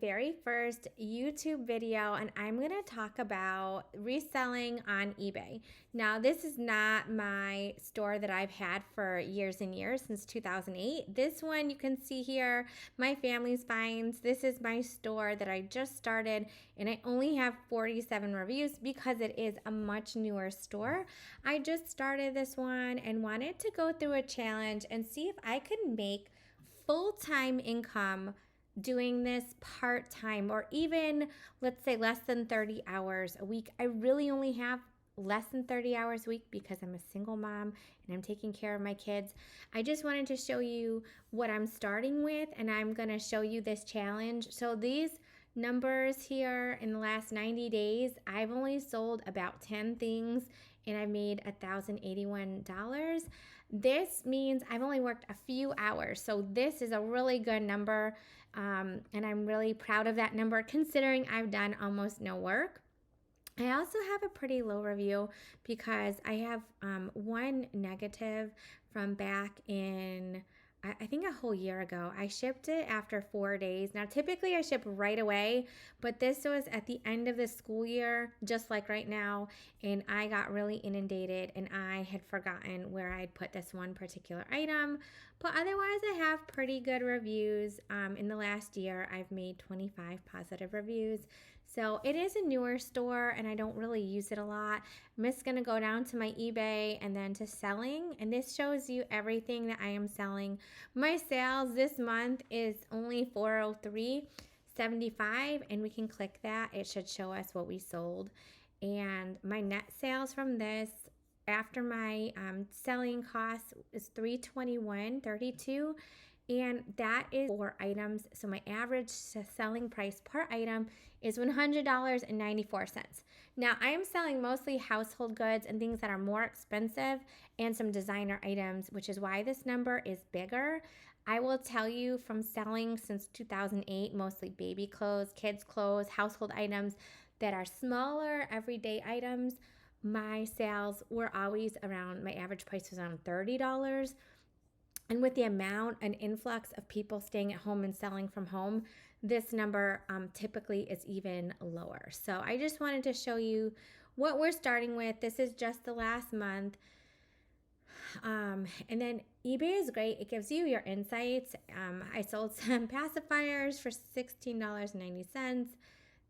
very first YouTube video, and I'm going to talk about reselling on eBay. Now, this is not my store that I've had for years and years, since 2008. This one you can see here, my family's finds. This is my store that I just started, and I only have 47 reviews because it is a much newer store. I just started this one and wanted to go through a challenge and see if I could make full-time income doing this part-time, or even let's say less than 30 hours a week. I really only have less than 30 hours a week because I'm a single mom and I'm taking care of my kids. I just wanted to show you what I'm starting with, and I'm going to show you this challenge. So these numbers here in the last 90 days, I've only sold about 10 things and I've made $1,081. This means I've only worked a few hours. So this is a really good number. And I'm really proud of that number considering I've done almost no work. I also have a pretty low review because I have one negative from back in, I think a whole year ago. I shipped it after 4 days. Now, typically I ship right away, but this was at the end of the school year, just like right now, and I got really inundated and I had forgotten where I'd put this one particular item. But otherwise, I have pretty good reviews. In the last year, I've made 25 positive reviews. So it is a newer store and I don't really use it a lot. I'm just going to go down to my eBay and then to selling. And this shows you everything that I am selling. My sales this month is only $403.75, and we can click that. It should show us what we sold. And my net sales from this after my selling costs is $321.32. And that is 4 items. So my average selling price per item is $100.94. Now I am selling mostly household goods and things that are more expensive and some designer items, which is why this number is bigger. I will tell you, from selling since 2008, mostly baby clothes, kids clothes, household items that are smaller everyday items, my sales were always around, my average price was around $30. And with the amount and influx of people staying at home and selling from home, this number typically is even lower. So I just wanted to show you what we're starting with. This is just the last month. And then eBay is great. It gives you your insights. I sold some pacifiers for $16.90.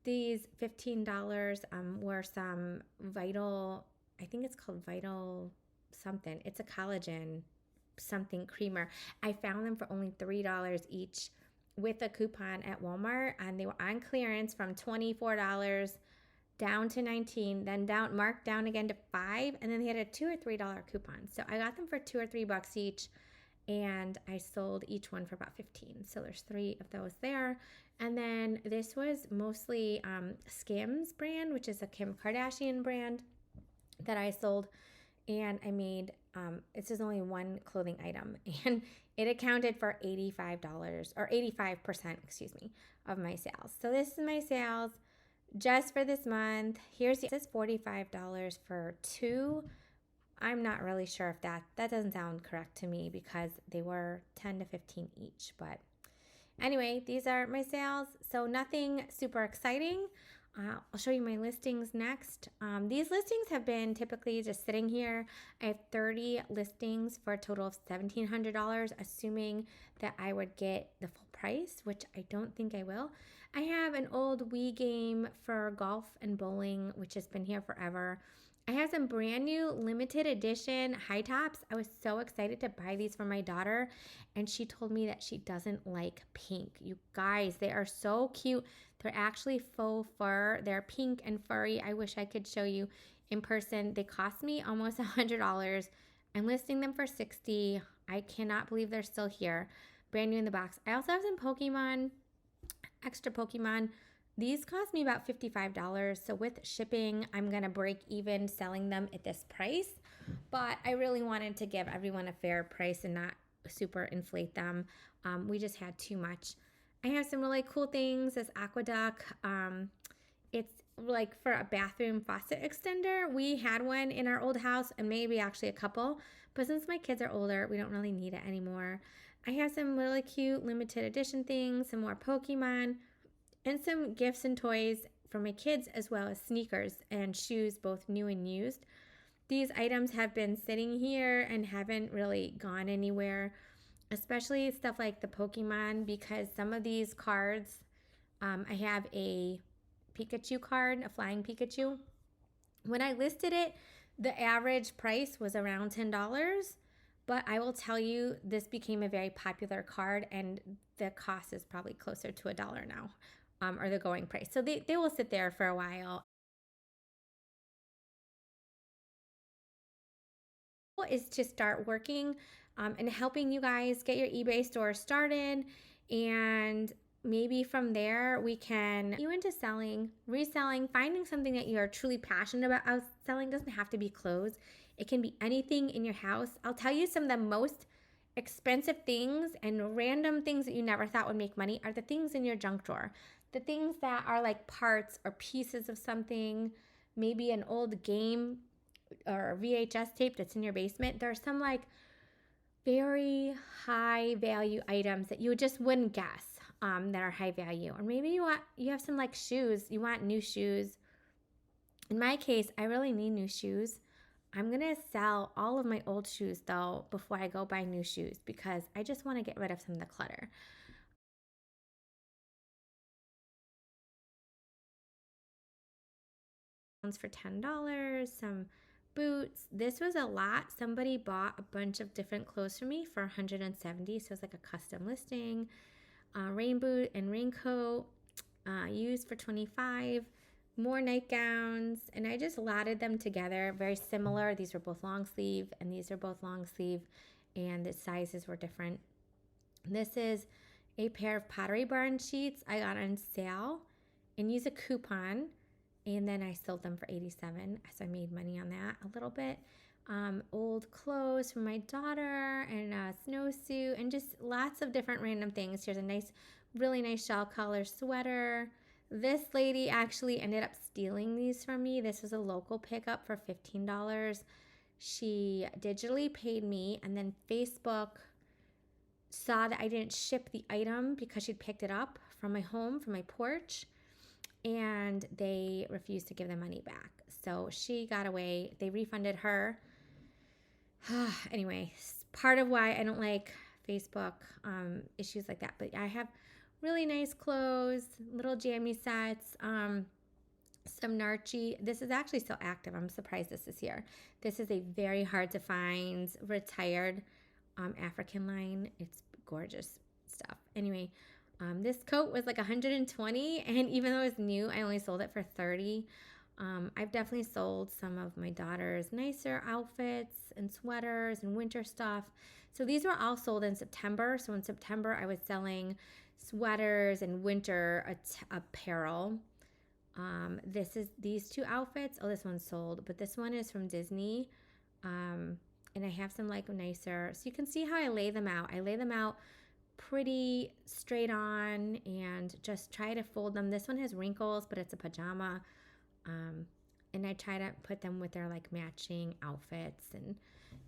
These $15 were some Vital, I think it's called Vital something. It's a collagen something creamer. I found them for only $3 each with a coupon at Walmart, and they were on clearance from $24 down to $19, then marked down again to $5, and then they had a $2 or $3 coupon. So I got them for $2 or $3 each, and I sold each one for about $15. So there's 3 of those there. And then this was mostly Skims brand, which is a Kim Kardashian brand that I sold. And I made, this is only one clothing item, and it accounted for $85 or 85%, excuse me, of my sales. So this is my sales just for this month. This is $45 for 2. I'm not really sure if that doesn't sound correct to me because they were 10 to 15 each. But anyway, these are my sales. So nothing super exciting. I'll show you my listings next. These listings have been typically just sitting here. I have 30 listings for a total of $1,700, assuming that I would get the full price, which I don't think I will. I have an old Wii game for golf and bowling, which has been here forever. I have some brand new limited edition high tops. I was so excited to buy these for my daughter, and she told me that she doesn't like pink. You guys, they are so cute. They're actually faux fur. They're pink and furry. I wish I could show you in person. They cost me almost $100. I'm listing them for $60. I cannot believe they're still here. Brand new in the box. I also have some Pokemon, extra Pokemon. These cost me about $55, so with shipping, I'm going to break even selling them at this price, but I really wanted to give everyone a fair price and not super inflate them. We just had too much. I have some really cool things, this Aqueduct. It's like for a bathroom faucet extender. We had one in our old house and maybe actually a couple, but since my kids are older, we don't really need it anymore. I have some really cute limited edition things, some more Pokemon. and some gifts and toys for my kids, as well as sneakers and shoes, both new and used. These items have been sitting here and haven't really gone anywhere, especially stuff like the Pokemon, because some of these cards, I have a Pikachu card, a flying Pikachu. When I listed it, the average price was around $10. But I will tell you, this became a very popular card, and the cost is probably closer to $1 now, or the going price. So they will sit there for a while. Is to start working and helping you guys get your eBay store started, and maybe from there we can you into selling, reselling, finding something that you are truly passionate about. Selling doesn't have to be clothes. It can be anything in your house. I'll tell you, some of the most expensive things and random things that you never thought would make money are the things in your junk drawer. The things that are like parts or pieces of something, maybe an old game or VHS tape that's in your basement. There are some like very high value items that you just wouldn't guess that are high value. Or maybe you have some like shoes. You want new shoes. In my case, I really need new shoes. I'm gonna sell all of my old shoes though before I go buy new shoes, because I just want to get rid of some of the clutter. For $10, some boots. This was a lot. Somebody bought a bunch of different clothes for me for 170, so it's like a custom listing. Rain boot and raincoat, used for 25. More nightgowns, and I just lotted them together. Very similar. These were both long sleeve, and these are both long sleeve, and the sizes were different. This is a pair of Pottery Barn sheets I got on sale and used a coupon, and then I sold them for 87, so I made money on that a little bit. Old clothes from my daughter, and a snowsuit, and just lots of different random things. Here's a nice, really nice shawl collar sweater. This lady actually ended up stealing these from me. This was a local pickup for $15. She digitally paid me, and then Facebook saw that I didn't ship the item because she'd picked it up from my home, from my porch, and they refused to give the money back. So she got away. They refunded her. Anyway, part of why I don't like Facebook issues like that. But I have really nice clothes, little jammy sets, some Narchi. This is actually still active. I'm surprised this is here. This is a very hard to find retired African line. It's gorgeous stuff. Anyway, this coat was like 120, and even though it was new, I only sold it for 30. I've definitely sold some of my daughter's nicer outfits and sweaters and winter stuff. So these were all sold in September. So in September, I was selling sweaters and winter apparel. These two outfits. Oh, this one's sold, but this one is from Disney. And I have some like nicer. So you can see how I lay them out. I lay them out pretty straight on and just try to fold them. This one has wrinkles, but it's a pajama. And I try to put them with their like matching outfits, and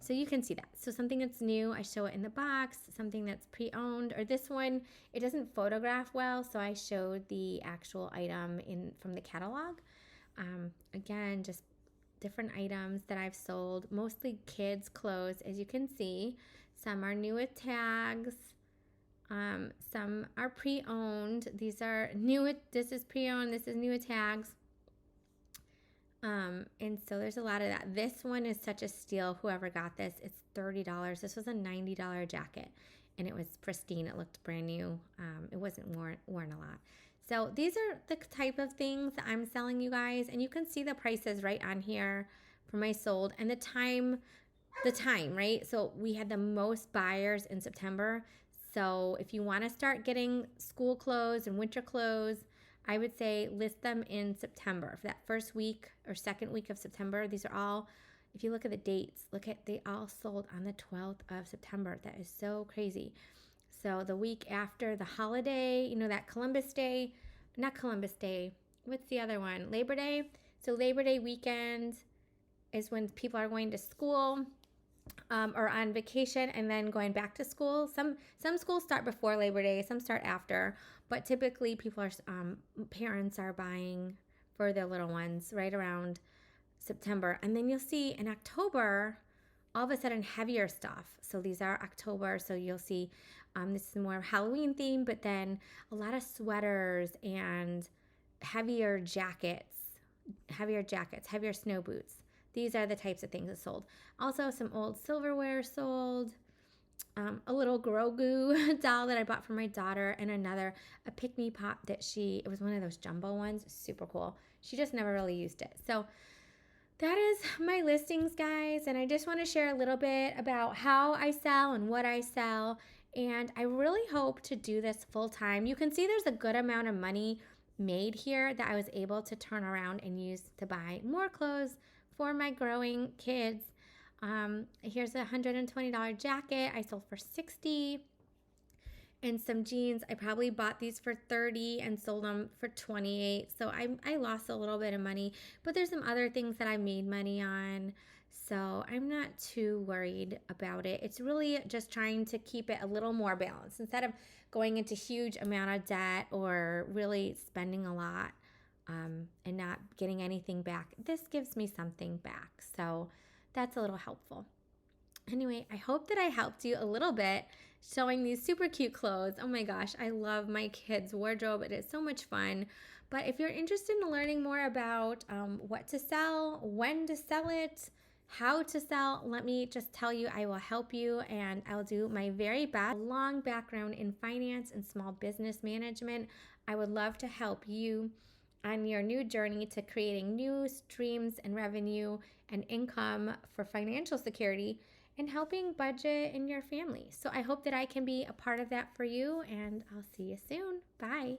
so you can see that. So something that's new, I show it in the box. Something that's pre-owned, or this one, it doesn't photograph well, so I showed the actual item from the catalog. Again, just different items that I've sold, mostly kids' clothes, as you can see. Some are new with tags. Some are pre-owned. These are new. This is pre-owned. This is new with tags. And so there's a lot of that. This one is such a steal. Whoever got this, it's $30. This was a $90 jacket, and it was pristine. It looked brand new. It wasn't worn a lot. So these are the type of things that I'm selling you guys, and you can see the prices right on here for my sold and the time, right? So we had the most buyers in September. So if you want to start getting school clothes and winter clothes, I would say list them in September. For that first week or second week of September, these are all, if you look at the dates, they all sold on the 12th of September. That is so crazy. So the week after the holiday, that Columbus Day, not Columbus Day, what's the other one? Labor Day. So Labor Day weekend is when people are going to school. or on vacation and then going back to school. Some schools start before Labor Day, some start after, but typically people are parents are buying for their little ones right around September, and then you'll see in October all of a sudden heavier stuff. So these are October, so you'll see this is more Halloween theme, but then a lot of sweaters and heavier jackets, heavier snow boots. These are the types of things that sold. Also, some old silverware sold. A little Grogu doll that I bought for my daughter, and a Pick Me Pop that it was one of those jumbo ones, super cool. She just never really used it. So that is my listings, guys, and I just want to share a little bit about how I sell and what I sell, and I really hope to do this full time. You can see there's a good amount of money made here that I was able to turn around and use to buy more clothes for my growing kids. Here's a $120 jacket I sold for $60, and some jeans. I probably bought these for $30 and sold them for $28. So I lost a little bit of money, but there's some other things that I made money on. So I'm not too worried about it. It's really just trying to keep it a little more balanced instead of going into huge amount of debt or really spending a lot and not getting anything back. This gives me something back. So that's a little helpful. Anyway, I hope that I helped you a little bit showing these super cute clothes. Oh my gosh, I love my kids' wardrobe. It is so much fun. But if you're interested in learning more about what to sell, when to sell it, how to sell, let me just tell you, I will help you and I'll do my very best. A long background in finance and small business management. I would love to help you on your new journey to creating new streams and revenue and income for financial security and helping budget in your family. So I hope that I can be a part of that for you, and I'll see you soon. Bye.